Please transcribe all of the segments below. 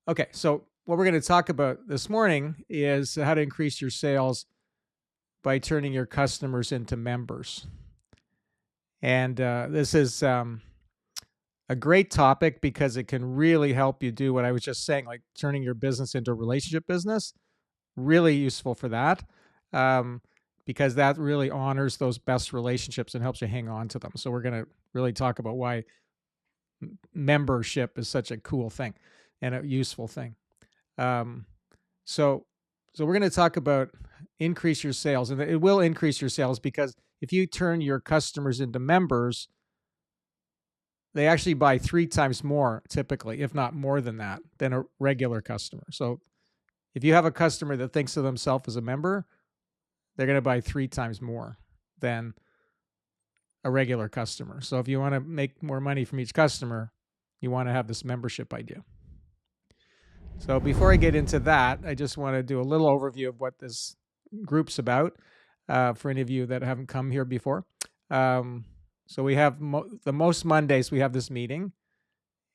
Okay, so what we're going to talk about this morning is how to increase your sales by turning your customers into members. And this is a great topic because it can really help you do what I was just saying, like turning your business into a relationship business. Really useful for that, um, because that really honors those best relationships and helps you hang on to them. So we're going to really talk about why membership is such a cool thing and a useful thing. Um, so, so we're going to talk about increase your sales, and it will increase your sales because if you turn your customers into members, they actually buy 3 times more typically, if not more than that, than a regular customer. So if you have a customer that thinks of themselves as a member, they're going to buy 3 times more than a regular customer. So if you want to make more money from each customer, you want to have this membership idea. So before I get into that, I just want to do a little overview of what this group's about for any of you that haven't come here before. So we have the most Mondays we have this meeting,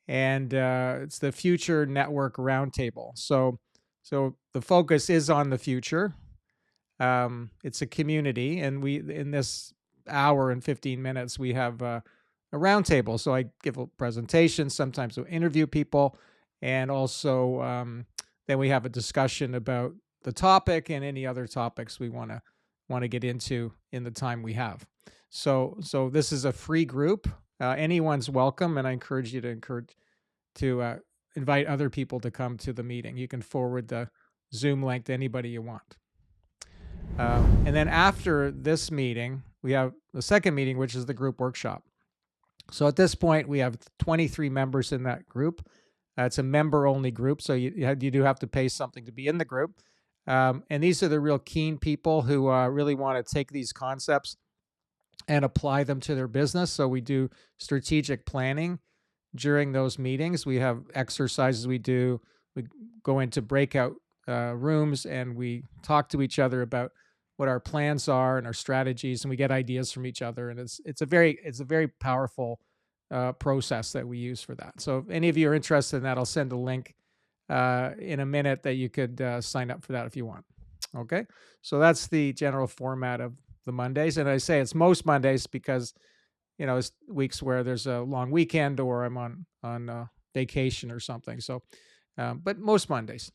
and it's the Future Network Roundtable. So the focus is on the future. It's a community, and we in this hour and 15 minutes we have a roundtable. So I give a presentation. Sometimes we'll interview people, and also then we have a discussion about the topic and any other topics we want to get into in the time we have. So this is a free group. Anyone's welcome, and I encourage you to invite other people to come to the meeting. You can forward the Zoom link to anybody you want. And then after this meeting, we have the second meeting, which is the group workshop. So at this point, we have 23 members in that group. It's a member-only group, so you do have to pay something to be in the group. And these are the real keen people who really want to take these concepts and apply them to their business. So we do strategic planning during those meetings. We have exercises we do. We go into breakout rooms and we talk to each other about what our plans are and our strategies, and we get ideas from each other. And it's a very powerful process that we use for that. So if any of you are interested in that, I'll send a link in a minute that you could sign up for that if you want. Okay, so that's the general format of the Mondays, and I say it's most Mondays because it's weeks where there's a long weekend or I'm on vacation or something. So, but most Mondays.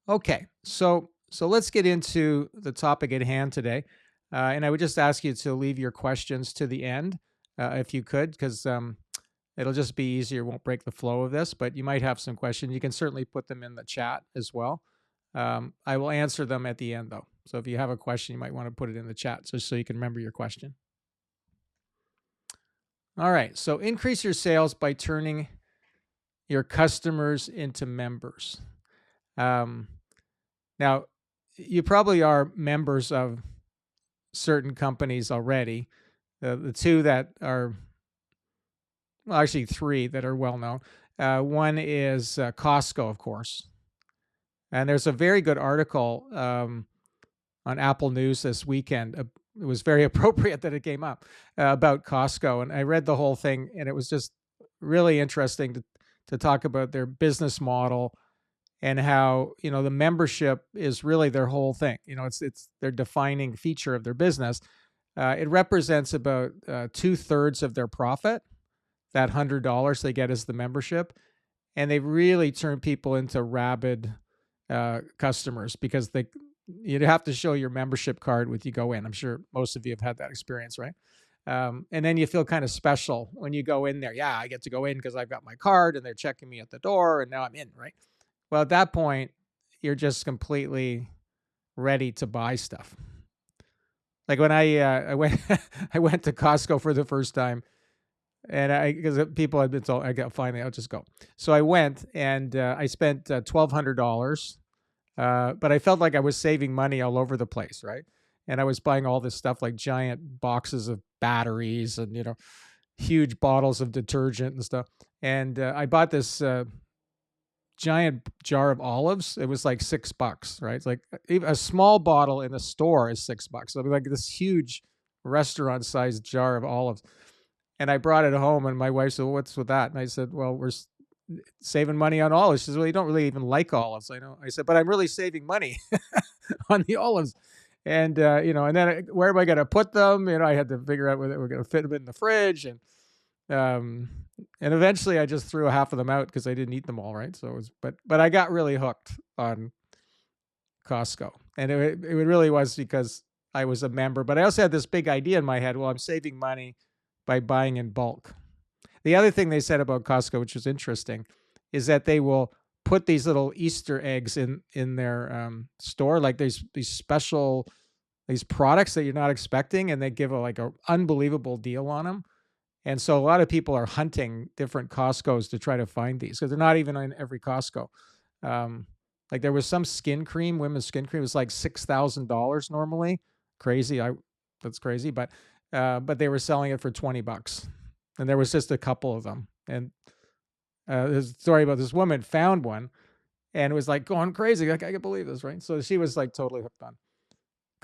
Okay, so let's get into the topic at hand today, and I would just ask you to leave your questions to the end, if you could, because it'll just be easier. Won't break the flow of this, but you might have some questions. You can certainly put them in the chat as well. I will answer them at the end, though. So if you have a question, you might want to put it in the chat just so you can remember your question. All right, so increase your sales by turning your customers into members. Now, you probably are members of certain companies already. The two that are, well, actually three that are well known. One is Costco, of course. And there's a very good article on Apple News this weekend. It was very appropriate that it came up about Costco. And I read the whole thing, and it was just really interesting to talk about their business model and how the membership is really their whole thing. It's their defining feature of their business. It represents about 2/3 of their profit. That $100 they get as the membership, and they really turn people into rabid customers because you'd have to show your membership card when you go in. I'm sure most of you have had that experience, right? And then you feel kind of special when you go in there. Yeah, I get to go in because I've got my card and they're checking me at the door, and now I'm in, right? Well, at that point, you're just completely ready to buy stuff. Like when I went I went to Costco for the first time, and because people had been told, finally I'll just go. So I went and I spent $1,200, but I felt like I was saving money all over the place, right? And I was buying all this stuff like giant boxes of batteries and huge bottles of detergent and stuff. And I bought this giant jar of olives. It was like $6, right? It's like a small bottle in a store is $6. So like this huge restaurant-sized jar of olives. And I brought it home, and my wife said, "Well, what's with that?" And I said, "Well, saving money on olives. She says, well, you don't really even like olives. I know. I said, but I'm really saving money on the olives. And, and then where am I going to put them? I had to figure out whether we're going to fit them in the fridge. Um, and eventually I just threw half of them out because I didn't eat them all. Right. So but I got really hooked on Costco, and it really was because I was a member, but I also had this big idea in my head. Well, I'm saving money by buying in bulk. The other thing they said about Costco, which was interesting, is that they will put these little Easter eggs in their store, like these special these products that you're not expecting, and they give a unbelievable deal on them. And so a lot of people are hunting different Costco's to try to find these because they're not even in every Costco. Um, like there was some skin cream, women's skin cream, it was like $6,000 normally. Crazy, that's crazy, but they were selling it for $20, and there was just a couple of them. And there's a story about this woman found one and was like going crazy, like I can't believe this, right? So she was like totally hooked on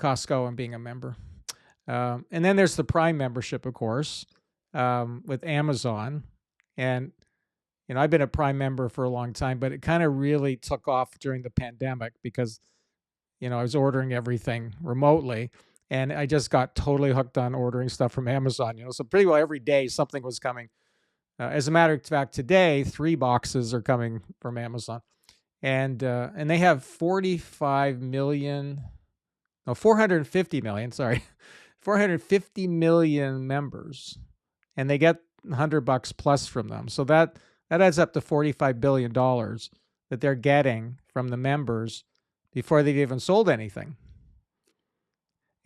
Costco and being a member. And then there's the Prime membership, of course, with Amazon. And I've been a Prime member for a long time, but it kind of really took off during the pandemic because I was ordering everything remotely, and I just got totally hooked on ordering stuff from Amazon. So pretty well every day something was coming. As a matter of fact, today 3 boxes are coming from Amazon, and they have 450 million, sorry, 450 million members, and they get $100 plus from them. So that adds up to $45 billion that they're getting from the members before they've even sold anything.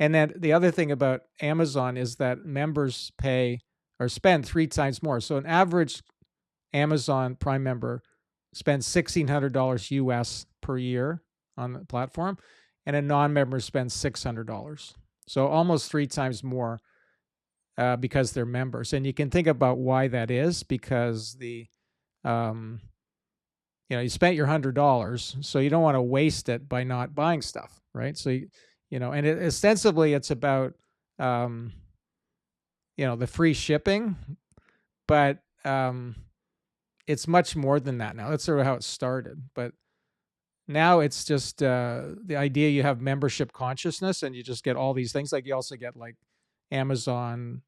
And then the other thing about Amazon is that members pay or spend 3 times more. So an average Amazon Prime member spends $1,600 US per year on the platform, and a non-member spends $600. So almost 3 times more because they're members. And you can think about why that is, because you spent your $100, so you don't want to waste it by not buying stuff, right? So and ostensibly it's about the free shipping, but it's much more than that now. That's sort of how it started, but now it's just the idea you have membership consciousness, and you just get all these things. Like you also get like Amazon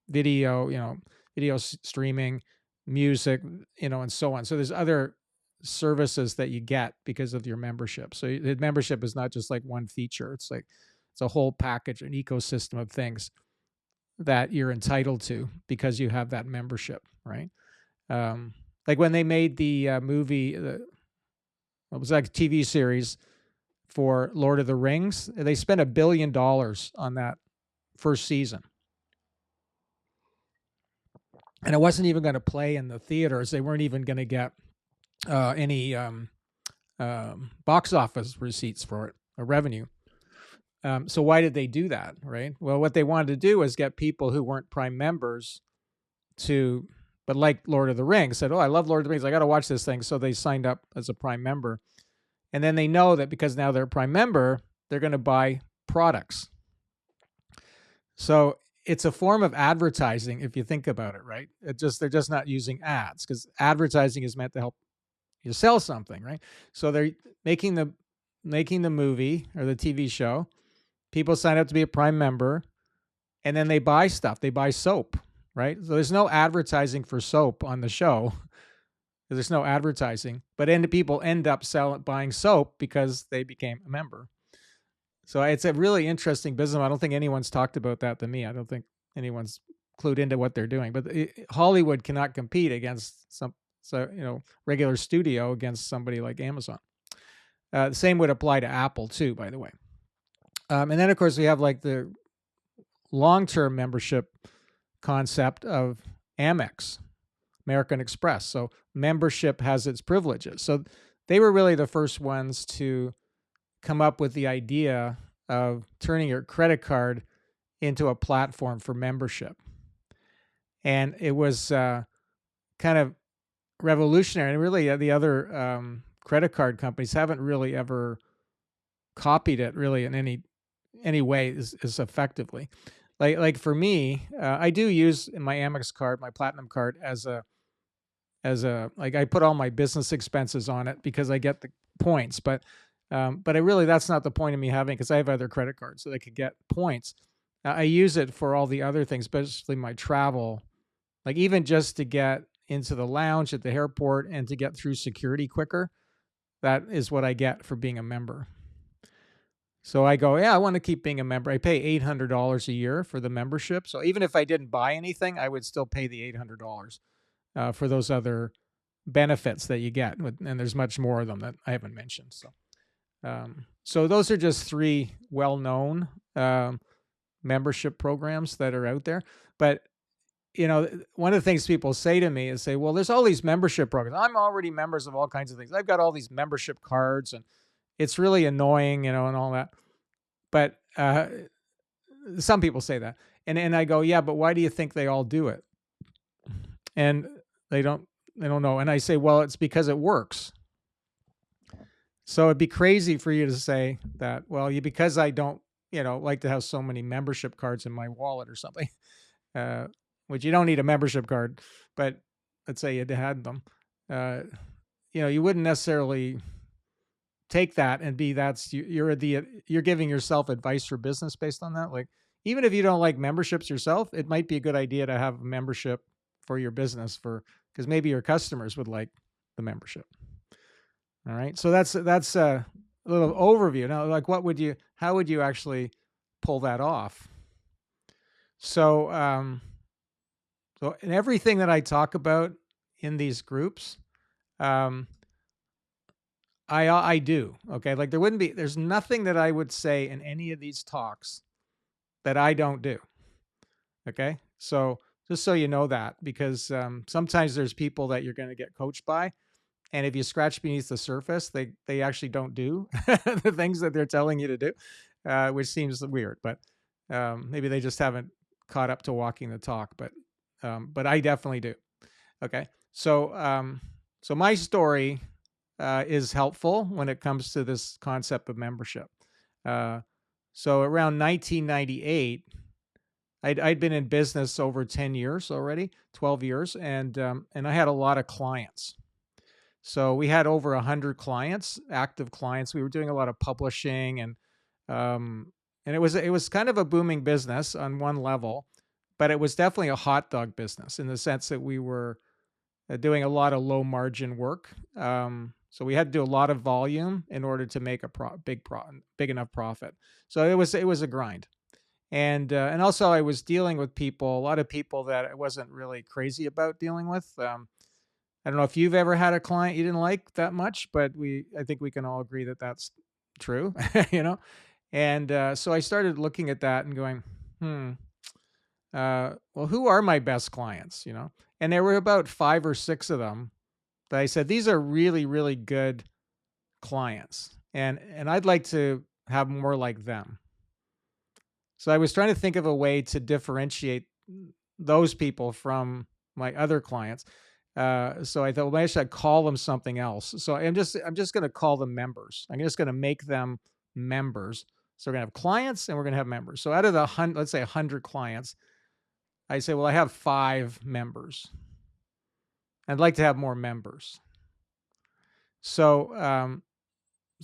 video, video streaming, music, and so on. So there's other services that you get because of your membership. So the membership is not just like one feature. It's a whole package, an ecosystem of things that you're entitled to because you have that membership, right? Like when they made the movie, it was like a TV series for Lord of the Rings, they spent $1 billion on that first season. And it wasn't even going to play in the theaters. They weren't even going to get any box office receipts for it or revenue. So why did they do that, right? Well, what they wanted to do was get people who weren't Prime members but like Lord of the Rings, said, oh, I love Lord of the Rings, I got to watch this thing. So they signed up as a Prime member. And then they know that because now they're a Prime member, they're going to buy products. So it's a form of advertising if you think about it, right? They're just not using ads, because advertising is meant to help you sell something, right? So they're making the movie or the TV show. People sign up to be a Prime member, and then they buy stuff. They buy soap, right? So there's no advertising for soap on the show. There's no advertising, but people end up buying soap because they became a member. So it's a really interesting business. I don't think anyone's talked about that to me. I don't think anyone's clued into what they're doing. But Hollywood cannot compete against regular studio against somebody like Amazon. The same would apply to Apple too, by the way. And then of course we have like the long-term membership concept of Amex, American Express. So membership has its privileges. So they were really the first ones to come up with the idea of turning your credit card into a platform for membership. And it was kind of revolutionary. And really the other credit card companies haven't really ever copied it really in any way as effectively. Like for me, I do use my Amex card, my Platinum card, as as a, like, I put all my business expenses on it because I get the points, but I really, that's not the point of me having, because I have other credit cards so they could get points. I use it for all the other things, especially my travel, like even just to get into the lounge at the airport and to get through security quicker. That is what I get for being a member. So I go, yeah, I want to keep being a member. I pay $800 a year for the membership. So even if I didn't buy anything, I would still pay the $800 for those other benefits that you get. And there's much more of them that I haven't mentioned. So those are just three well-known membership programs that are out there. But one of the things people say to me is say, well, there's all these membership programs. I'm already members of all kinds of things. I've got all these membership cards and it's really annoying, and all that. But some people say that. And I go, yeah, but why do you think they all do it? And they don't know. And I say, well, it's because it works. So it'd be crazy for you to say that, well, because I don't, like to have so many membership cards in my wallet or something, which you don't need a membership card, but let's say you had them, you wouldn't necessarily take that and you're giving yourself advice for business based on that. Like, even if you don't like memberships yourself, it might be a good idea to have a membership for your business because maybe your customers would like the membership. All right. So that's a little overview. Now, like, how would you actually pull that off? So, in everything that I talk about in these groups, I do. Okay. Like, there's nothing that I would say in any of these talks that I don't do. Okay. So just so you know that, because sometimes there's people that you're going to get coached by, and if you scratch beneath the surface, they actually don't do the things that they're telling you to do, which seems weird, but maybe they just haven't caught up to walking the talk, but I definitely do. Okay. So my story is helpful when it comes to this concept of membership. So around 1998, I'd been in business over 10 years already, 12 years, and I had a lot of clients. So we had over 100 clients, active clients. We were doing a lot of publishing, and it was kind of a booming business on one level, but it was definitely a hot dog business in the sense that we were doing a lot of low margin work. So we had to do a lot of volume in order to make a big enough profit. So it was a grind. And also I was dealing with a lot of people that I wasn't really crazy about dealing with. I don't know if you've ever had a client you didn't like that much, but I think we can all agree that that's true, And so I started looking at that and going, well, who are my best clients, And there were about 5 or 6 of them that I said, these are really, really good clients, and I'd like to have more like them. So I was trying to think of a way to differentiate those people from my other clients. So I thought, well, maybe I should call them something else. So I'm just going to call them members. I'm just going to make them members. So we're going to have clients and we're going to have members. So out of let's say 100 clients, I say, well, I have 5 members. I'd like to have more members. So,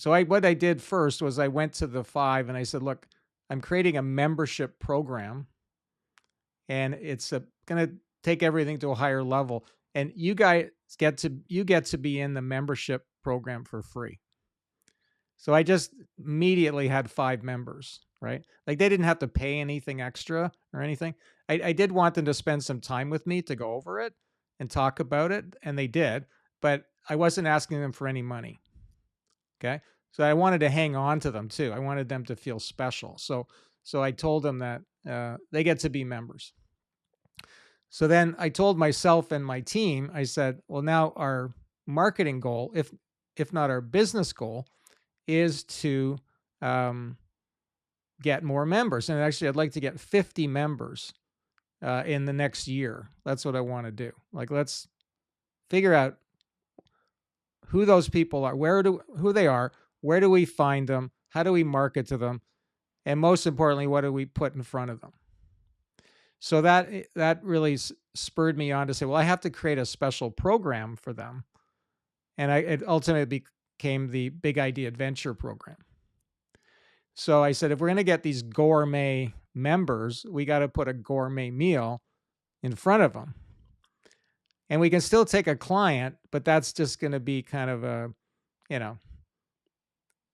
what I did first was I went to the 5 and I said, look, I'm creating a membership program, and it's going to take everything to a higher level. And you guys get to be in the membership program for free. So I just immediately had 5 members, right? Like, they didn't have to pay anything extra or anything. I did want them to spend some time with me to go over it and talk about it, and they did, but I wasn't asking them for any money. Okay. So I wanted to hang on to them too. I wanted them to feel special. So I told them that they get to be members. So then I told myself and my team, I said, well, now our marketing goal, if not our business goal, is to get more members. And actually, I'd like to get 50 members in the next year. That's what I want to do. Like, let's figure out who those people are, who they are, where do we find them, how do we market to them, and most importantly, what do we put in front of them? So that really spurred me on to say, well, I have to create a special program for them. And it ultimately became the Big Idea Adventure program. So I said, if we're going to get these gourmet members, we got to put a gourmet meal in front of them. And we can still take a client, but that's just going to be kind of a, you know,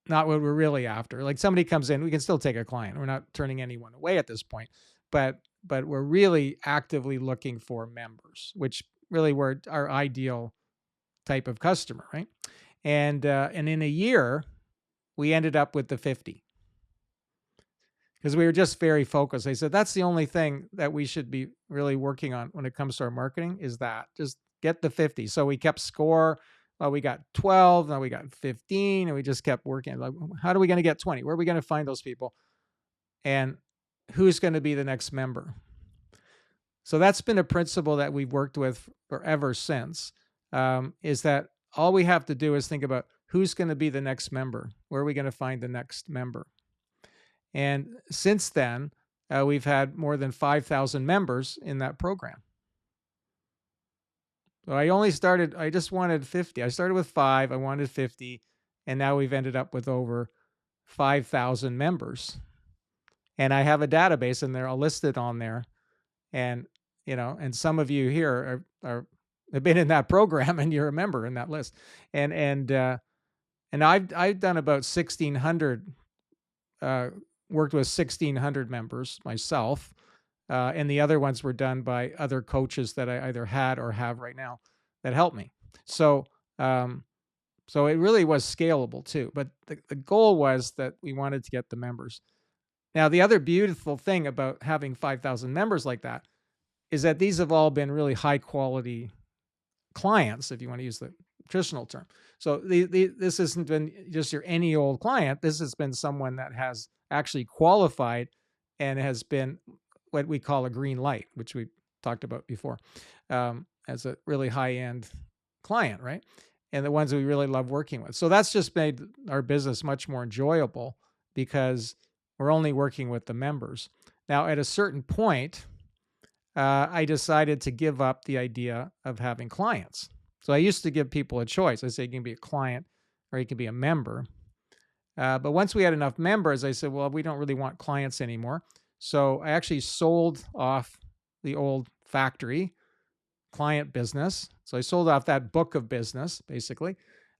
not what we're really after. Like somebody comes in, we can still take a client. We're not turning anyone away at this point, but we're really actively looking for members, which really were our ideal type of customer, right? And in a year, we ended up with the 50 because we were just very focused. I said that's the only thing that we should be really working on when it comes to our marketing is that just get the 50. So we kept score. Well, we got 12, now we got 15, and we just kept working. Like, how are we going to get 20? Where are we going to find those people? And who's going to be the next member? So that's been a principle that we've worked with forever since, is that all we have to do is think about who's going to be the next member. Where are we going to find the next member? And since then, we've had more than 5,000 members in that program. So I just wanted 50. I started with 5, I wanted 50, and now we've ended up with over 5,000 members. And I have a database and they're all listed on there. And, and some of you here have been in that program and you're a member in that list. And I've done about 1,600, worked with 1,600 members myself. And the other ones were done by other coaches that I either had or have right now that helped me. So it really was scalable too. But the goal was that we wanted to get the members. Now, the other beautiful thing about having 5,000 members like that is that these have all been really high quality clients, if you want to use the traditional term. So this hasn't been just your any old client. This has been someone that has actually qualified and has been what we call a green light, which we talked about before, as a really high-end client, right? And the ones we really love working with. So that's just made our business much more enjoyable because we're only working with the members. Now, at a certain point, I decided to give up the idea of having clients. So I used to give people a choice. I say you can be a client or you can be a member. But once we had enough members, I said, well, we don't really want clients anymore. So I actually sold off the old factory client business. So I sold off that book of business, basically,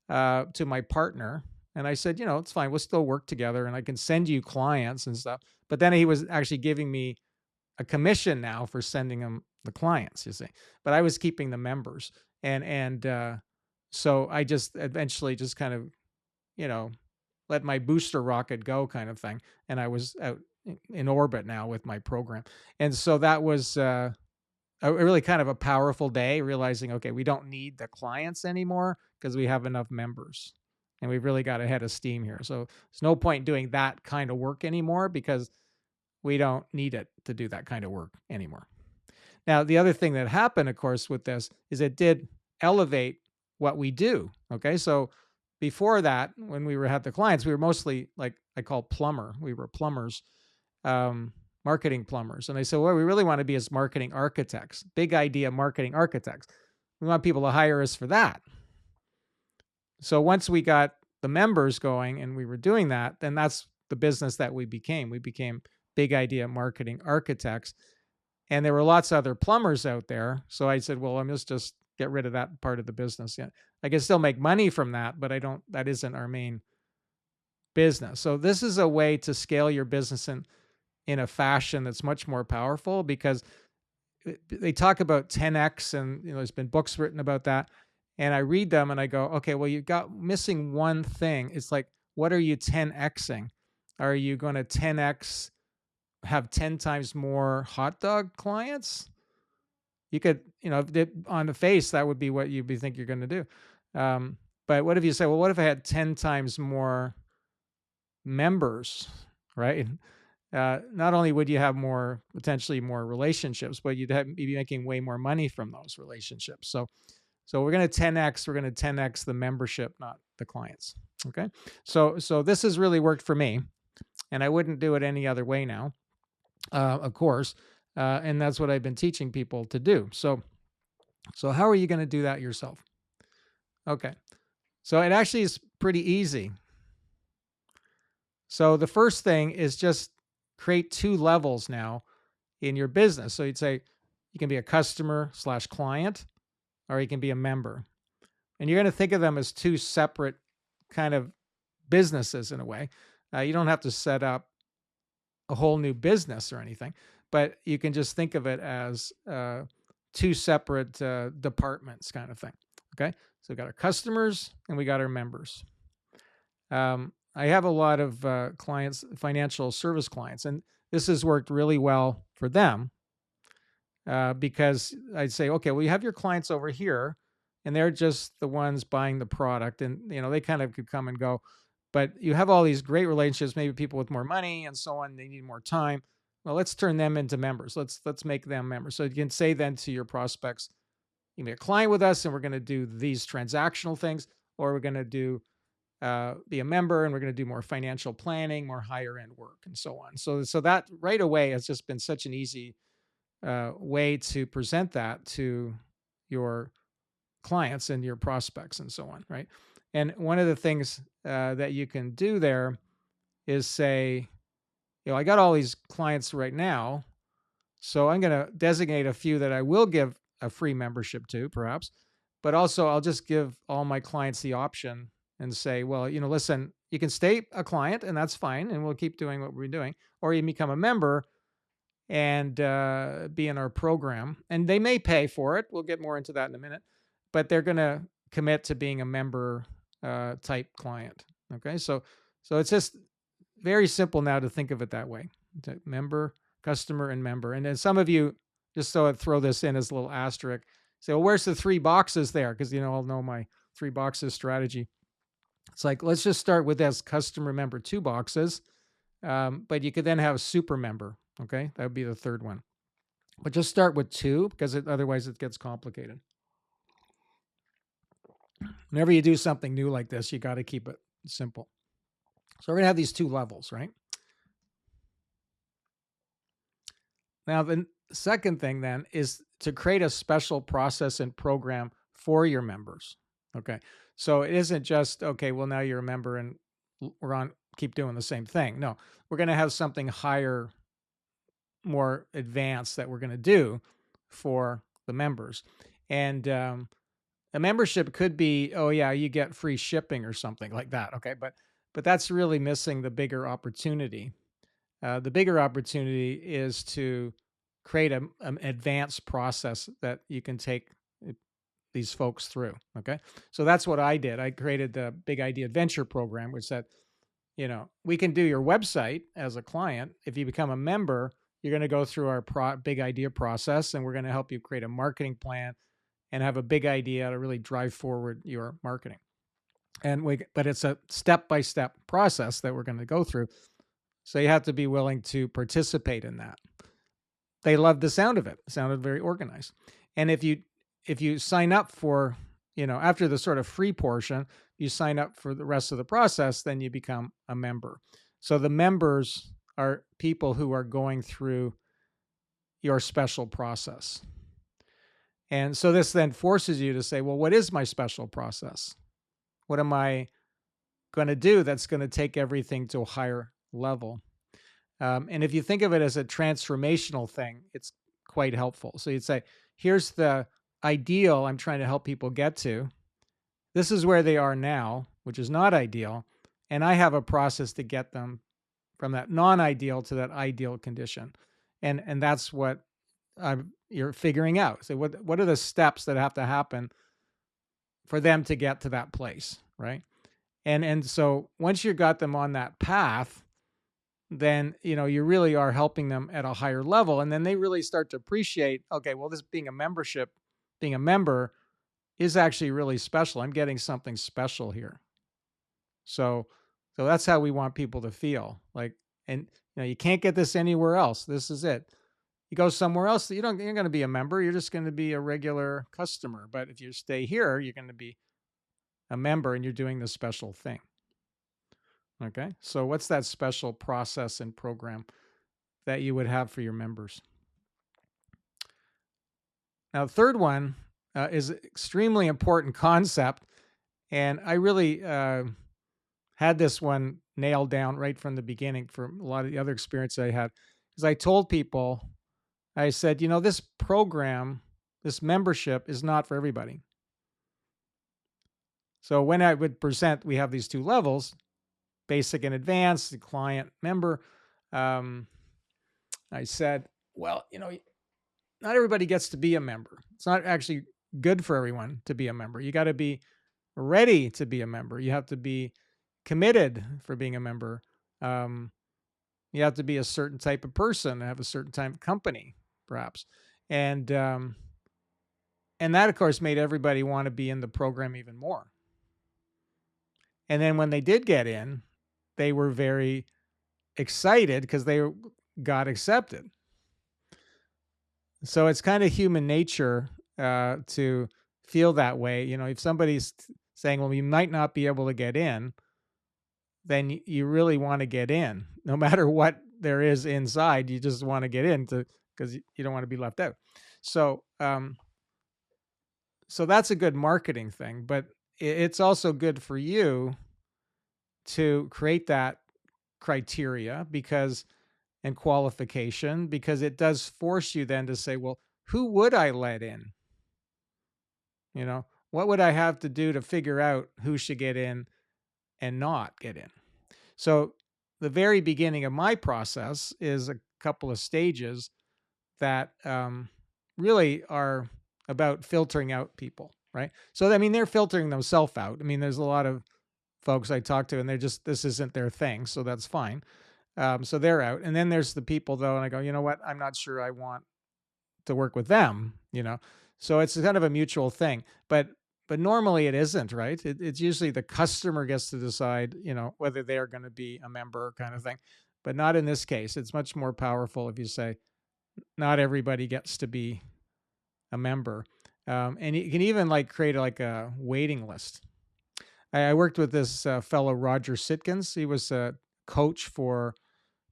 to my partner. And I said, it's fine. We'll still work together and I can send you clients and stuff. But then he was actually giving me a commission now for sending him the clients, you see. But I was keeping the members. And so I just eventually just kind of, let my booster rocket go kind of thing. And I was out in orbit now with my program. And so that was a really kind of a powerful day, realizing, okay, we don't need the clients anymore because we have enough members. And we've really got a head of steam here. So there's no point doing that kind of work anymore because we don't need it to do that kind of work anymore. Now, the other thing that happened, of course, with this is it did elevate what we do. Okay. So before that, when we had the clients, we were mostly like I call plumber. We were plumbers, marketing plumbers. And I said, well, we really want to be as marketing architects, big idea marketing architects. We want people to hire us for that. So once we got the members going and we were doing that, then that's the business that we became. We became big idea marketing architects. And there were lots of other plumbers out there. So I said, well, I must just get rid of that part of the business. Yeah, I can still make money from that, but that isn't our main business. So this is a way to scale your business in a fashion that's much more powerful because they talk about 10X and there's been books written about that. And I read them and I go, okay, well, you got missing one thing. It's like, what are you 10Xing? Are you going to 10X, have 10 times more hot dog clients? You could, on the face, that would be what you'd think you're going to do. But what if you say, well, what if I had 10 times more members, right? Not only would you have potentially more relationships, but you'd be making way more money from those relationships. So we're going to 10X, we're going to 10X the membership, not the clients. Okay. So this has really worked for me and I wouldn't do it any other way now. Of course, And that's what I've been teaching people to do. So how are you going to do that yourself? Okay. So it actually is pretty easy. So the first thing is just create 2 levels now in your business. So you'd say you can be a customer/client, or you can be a member. And you're going to think of them as 2 separate kind of businesses in a way. You don't have to set up a whole new business or anything, but you can just think of it as 2 separate departments kind of thing. Okay. So we got our customers and we got our members. I have a lot of clients, financial service clients, and this has worked really well for them because I'd say, okay, well, you have your clients over here, and they're just the ones buying the product, and they kind of could come and go, but you have all these great relationships, maybe people with more money and so on. They need more time. Well, let's turn them into members. Let's make them members. So you can say then to your prospects, you can be a client with us, and we're going to do these transactional things, or we're going to do be a member, and we're going to do more financial planning, more higher end work, and so on. So that right away has just been such an easy way to present that to your clients and your prospects and so on, right? And one of the things that you can do there is say, I got all these clients right now, so I'm going to designate a few that I will give a free membership to, perhaps, but also I'll just give all my clients the option and say, well, listen, you can stay a client and that's fine, and we'll keep doing what we're doing, or you can become a member and be in our program, and they may pay for it. We'll get more into that in a minute, but they're going to commit to being a member type client. Okay, so it's just very simple now to think of it that way: member, customer, and member. And then some of you, just so I throw this in as a little asterisk, say, well, where's the 3 boxes there? Because I'll know my 3 boxes strategy. It's like, let's just start with this customer, member, 2 boxes. But you could then have a super member. Okay, that would be the 3rd one. But just start with 2 because otherwise it gets complicated. Whenever you do something new like this, you got to keep it simple. So we're going to have these 2 levels, right? Now, the second thing then is to create a special process and program for your members. Okay, so it isn't just, okay, well, now you're a member and keep doing the same thing. No, we're going to have something higher, more advanced that we're going to do for the members. And a membership could be, oh yeah, you get free shipping or something like that. Okay, but that's really missing the bigger opportunity. The bigger opportunity is to create an advanced process that you can take these folks through. Okay, so that's what I did. I created the Big Idea Adventure program, which said, we can do your website as a client. If you become a member, you're going to go through our big idea process, and we're going to help you create a marketing plan and have a big idea to really drive forward your marketing. But it's a step-by-step process that we're going to go through. So you have to be willing to participate in that. They loved the sound of it. It sounded very organized. And if you sign up for, after the sort of free portion, you sign up for the rest of the process, then you become a member. So the members are people who are going through your special process. And so this then forces you to say, well, what is my special process? What am I going to do that's going to take everything to a higher level? And if you think of it as a transformational thing, it's quite helpful. So you'd say, here's the ideal I'm trying to help people get to. This is where they are now, which is not ideal. And I have a process to get them from that non-ideal to that ideal condition. And that's what you're figuring out. So what are the steps that have to happen for them to get to that place, right? And so once you got them on that path, then you really are helping them at a higher level, and then they really start to appreciate, okay, well, this being a member is actually really special. I'm getting something special here. So that's how we want people to feel like, and you can't get this anywhere else. This is it. You go somewhere else, you're going to be a member. You're just going to be a regular customer. But if you stay here, you're going to be a member, and you're doing the special thing. Okay, so what's that special process and program that you would have for your members? Now, the third one is an extremely important concept, and I really had this one nailed down right from the beginning from a lot of the other experience I had. Because I told people, I said, this program, this membership is not for everybody. So when I would present, we have these two levels, basic and advanced, the client member. Um, I said, well, not everybody gets to be a member. It's not actually good for everyone to be a member. You got to be ready to be a member. You have to be committed for being a member. Um, you have to be a certain type of person, have a certain type of company, perhaps, and um, and that, of course, made everybody want to be in the program even more. And then when they did get in, they were very excited because they got accepted. So it's kind of human nature to feel that way. If somebody's saying, "Well, you might not be able to get in," then you really want to get in, no matter what there is inside. You just want to get in because you don't want to be left out. So, so that's a good marketing thing, but it's also good for you to create that criteria because and qualification because it does force you then to say, well, who would I let in? What would I have to do to figure out who should get in and not get in? So the very beginning of my process is a couple of stages that really are about filtering out people, right? So I mean, they're filtering themselves out. I mean, there's a lot of folks I talk to, and they're just this isn't their thing, so that's fine. So they're out, and then there's the people though, and I go, you know what? I'm not sure I want to work with them. So it's kind of a mutual thing, but normally it isn't, right? It's usually the customer gets to decide, whether they're going to be a member kind of thing, but not in this case. It's much more powerful if you say not everybody gets to be a member, and you can even like create like a waiting list. I worked with this fellow Roger Sitkins. He was a coach for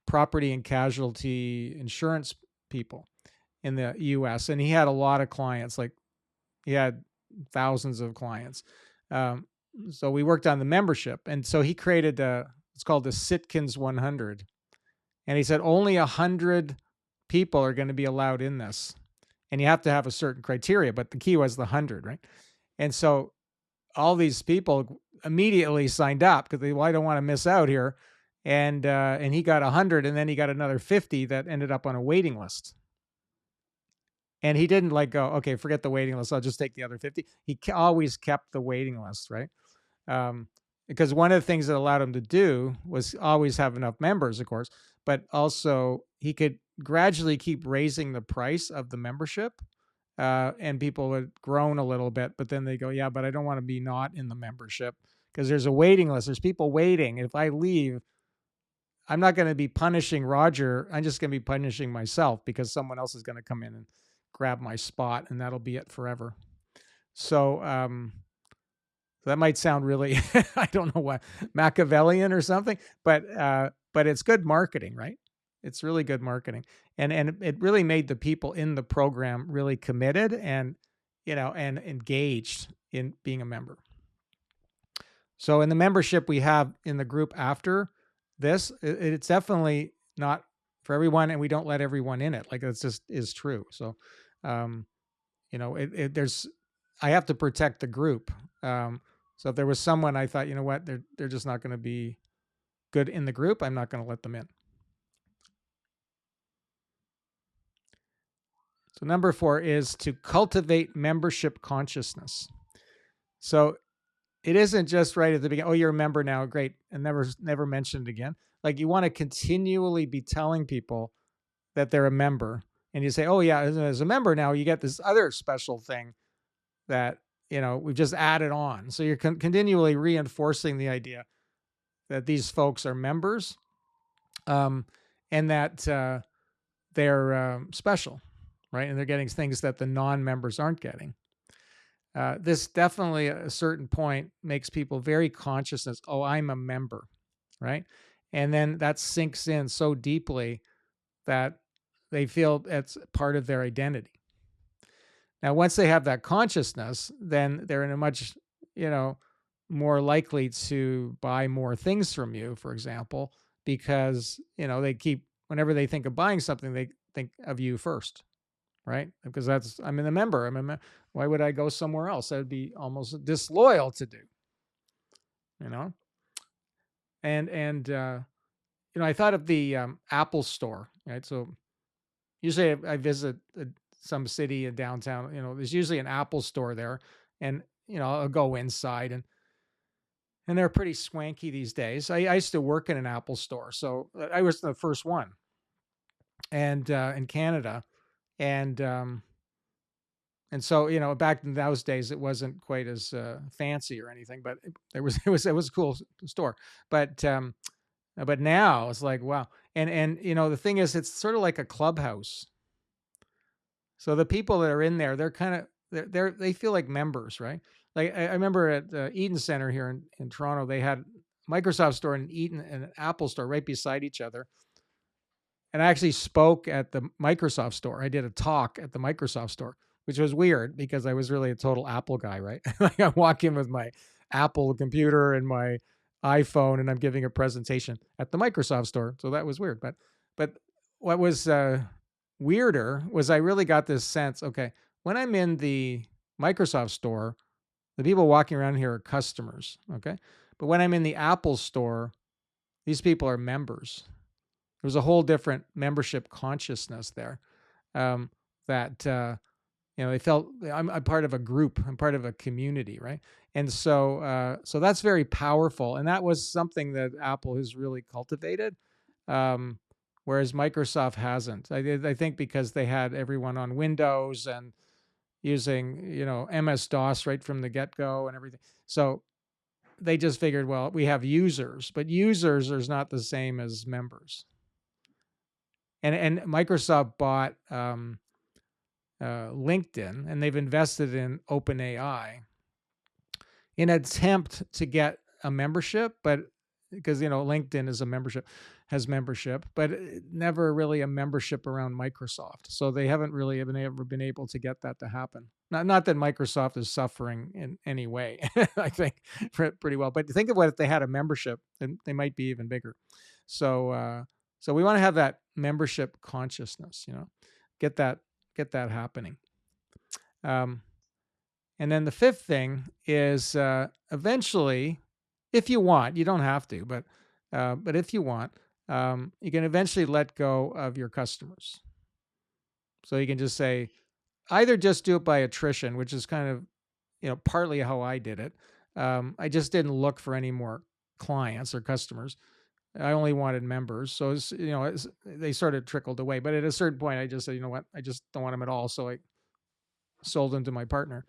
property and casualty insurance people in the US. And he had a lot of clients, like he had thousands of clients. Um, so we worked on the membership. And so he created it's called the Sitkins 100. And he said only 100 people are going to be allowed in this. And you have to have a certain criteria, but the key was the 100, right? And so all these people immediately signed up because they, well, I don't want to miss out here. And he got 100, and then he got another 50 that ended up on a waiting list. And he didn't like go, okay, forget the waiting list. I'll just take the other 50. He always kept the waiting list, right? Because one of the things that allowed him to do was always have enough members, of course, but also he could gradually keep raising the price of the membership. And people would groan a little bit, but then they go, yeah, but I don't want to be not in the membership because there's a waiting list. There's people waiting. If I leave, I'm not going to be punishing Roger. I'm just going to be punishing myself because someone else is going to come in and grab my spot, and that'll be it forever. So that might sound really, I don't know what, Machiavellian or something, but it's good marketing, right? It's really good marketing, and it really made the people in the program really committed and and engaged in being a member. So in the membership we have in the group after this, it's definitely not for everyone, and we don't let everyone in it. Like that's just is true. So, um, there's I have to protect the group. So if there was someone I thought, you know what, they're just not going to be good in the group, I'm not going to let them in. So number 4 is to cultivate membership consciousness. So it isn't just right at the beginning, oh, you're a member now, great, and never mention it again. Like you want to continually be telling people that they're a member, and you say, oh yeah, as a member now, you get this other special thing that we've just added on. So you're continually reinforcing the idea that these folks are members, and that they're special, right? And they're getting things that the non-members aren't getting. This definitely at a certain point makes people very conscious as, oh, I'm a member, right? And then that sinks in so deeply that they feel it's part of their identity. Now, once they have that consciousness, then they're in a much, you know, more likely to buy more things from you, for example, because, they keep, whenever they think of buying something, they think of you first, right? Because I'm a member. Why would I go somewhere else? That would be almost disloyal to do, you know? And I thought of the Apple store, right? So usually I visit some city in downtown, there's usually an Apple store there, and I'll go inside, and they're pretty swanky these days. I used to work in an Apple store, so I was the first one, and in Canada, and so back in those days it wasn't quite as fancy or anything, but it was a cool store, but now it's like, wow. And the thing is, it's sort of like a clubhouse. So the people that are in there, they're kind of they feel like members, right? Like I remember at the Eaton Center here in Toronto, they had Microsoft store and Eaton and an Apple store right beside each other. And I actually spoke at the Microsoft store. I did a talk at the Microsoft store, which was weird because I was really a total Apple guy, right? Like I walk in with my Apple computer and my iPhone, and I'm giving a presentation at the Microsoft store. So that was weird. But what was weirder was I really got this sense, okay, when I'm in the Microsoft store, the people walking around here are customers, okay? But when I'm in the Apple store, these people are members. There's a whole different membership consciousness there, that they felt I'm part of a group, I'm part of a community, right? And so that's very powerful, and that was something that Apple has really cultivated, um, whereas Microsoft hasn't. I think because they had everyone on Windows and using MS DOS right from the get go and everything. So they just figured, well, we have users, but users is not the same as members. And Microsoft bought LinkedIn, and they've invested in OpenAI in an attempt to get a membership, but because LinkedIn is has membership, but never really a membership around Microsoft. So they haven't really been able to get that to happen. Not that Microsoft is suffering in any way, I think pretty well. But think of what if they had a membership, then they might be even bigger. So we want to have that membership consciousness, get that happening. And then the fifth thing is eventually, if you want, you don't have to, but if you want, you can eventually let go of your customers. So you can just say, either just do it by attrition, which is kind of partly how I did it. I just didn't look for any more clients or customers. I only wanted members, so they sort of trickled away. But at a certain point, I just said, you know what, I just don't want them at all. So I sold them to my partner,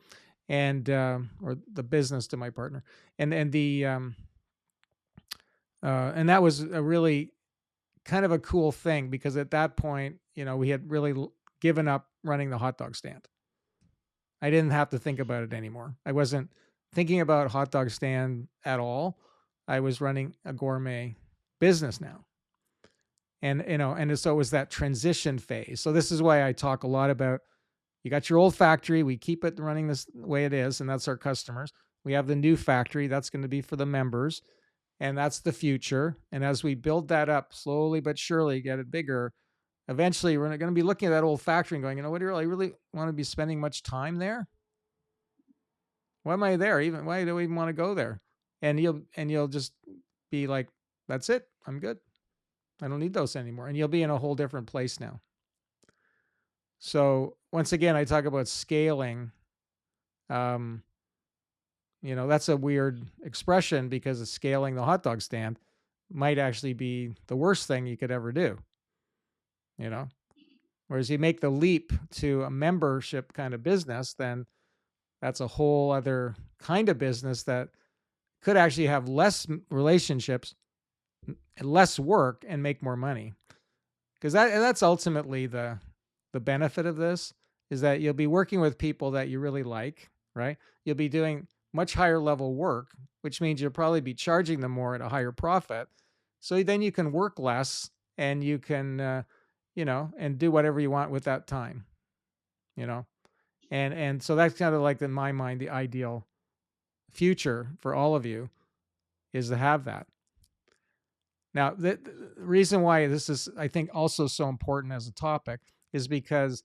and or the business to my partner, and that was a really kind of a cool thing, because at that point, we had really given up running the hot dog stand. I didn't have to think about it anymore. I wasn't thinking about hot dog stand at all. I was running a gourmet business now. And so it was that transition phase. So this is why I talk a lot about, you got your old factory, we keep it running this way it is, and that's our customers. We have the new factory, that's going to be for the members, and that's the future. And as we build that up slowly but surely, get it bigger, eventually we're going to be looking at that old factory and going, what do I really want to be spending much time there? Why am I there? Why do we even want to go there? And you'll just be like, that's it, I'm good. I don't need those anymore. And you'll be in a whole different place now. So once again, I talk about scaling. That's a weird expression, because of scaling the hot dog stand might actually be the worst thing you could ever do. Whereas you make the leap to a membership kind of business, then that's a whole other kind of business that could actually have less relationships, less work, and make more money. Because that's ultimately the benefit of this, is that you'll be working with people that you really like, right? You'll be doing much higher level work, which means you'll probably be charging them more at a higher profit. So then you can work less, and you can, and do whatever you want with that time, And so that's kind of like, in my mind, the ideal future for all of you is to have that. Now, the reason why this is, I think, also so important as a topic is because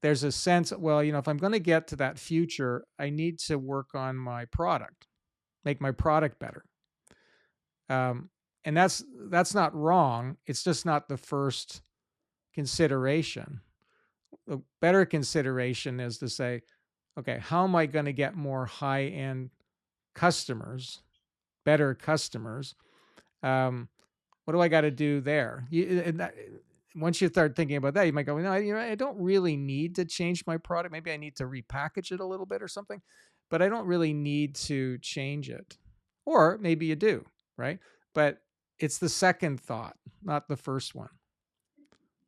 there's a sense, well, if I'm going to get to that future, I need to work on my product, make my product better. Um, and that's not wrong. It's just not the first consideration. A better consideration is to say, okay, how am I going to get more high end customers, better customers? What do I got to do there? Once you start thinking about that, you might go, no, I don't really need to change my product. Maybe I need to repackage it a little bit or something, but I don't really need to change it. Or maybe you do, right? But it's the second thought, not the first one.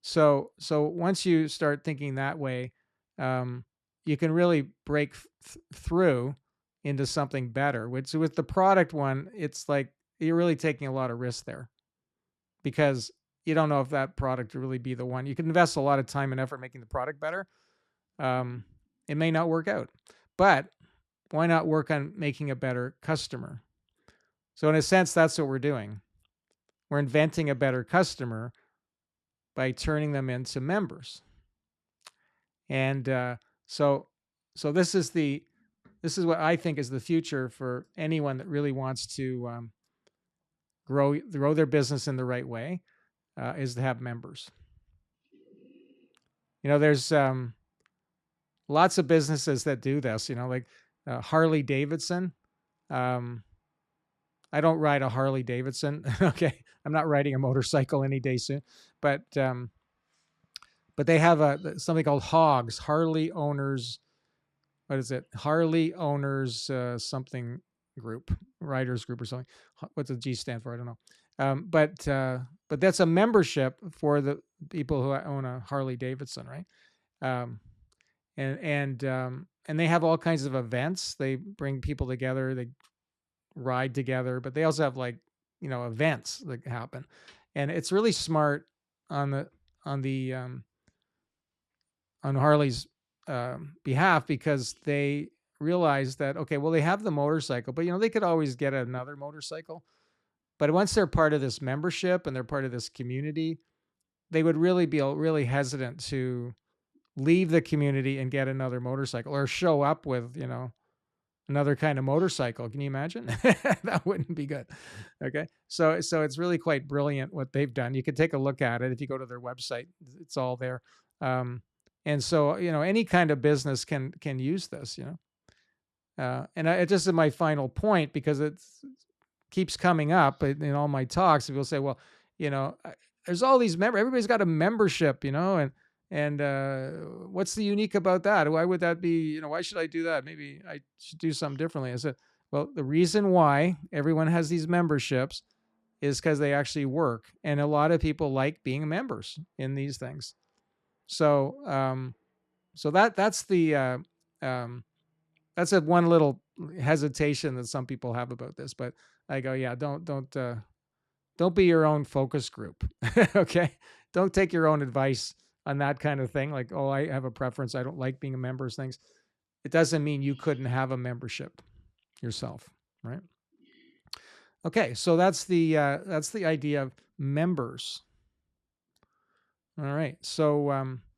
So once you start thinking that way, um, you can really break through into something better. Which, with the product one, it's like you're really taking a lot of risk there, because you don't know if that product will really be the one. You can invest a lot of time and effort making the product better. It may not work out, but why not work on making a better customer? So in a sense, that's what we're doing. We're inventing a better customer by turning them into members. And so this is what I think is the future for anyone that really wants to grow their business in the right way, is to have members. There's lots of businesses that do this. Like Harley Davidson. Um, I don't ride a Harley Davidson. Okay, I'm not riding a motorcycle any day soon, but they have something called HOGS, Harley Owners. What is it? Harley Owners something group, riders group or something. What's the G stand for? I don't know. But that's a membership for the people who own a Harley Davidson, right? Um, and they have all kinds of events. They bring people together. They ride together, but they also have, like, events that happen, and it's really smart on the on Harley's behalf, because they realize that, okay, well, they have the motorcycle, but they could always get another motorcycle. But once they're part of this membership and they're part of this community, they would really be really hesitant to leave the community and get another motorcycle, or show up with another kind of motorcycle. Can you imagine? That wouldn't be good. Okay, so it's really quite brilliant what they've done. You can take a look at it if you go to their website. It's all there. And so any kind of business can use this. And it just is my final point, because it keeps coming up in all my talks. People say, well, there's all these members. Everybody's got a membership, and what's the unique about that? Why would that be? Why should I do that? Maybe I should do something differently. I said, well, the reason why everyone has these memberships is because they actually work, and a lot of people like being members in these things. So that's the that's a one little hesitation that some people have about this. But I go, yeah, don't be your own focus group. Okay, don't take your own advice on that kind of thing. Like, oh, I have a preference, I don't like being a member of things. It doesn't mean you couldn't have a membership yourself, right? Okay, so that's the idea of members. All right, so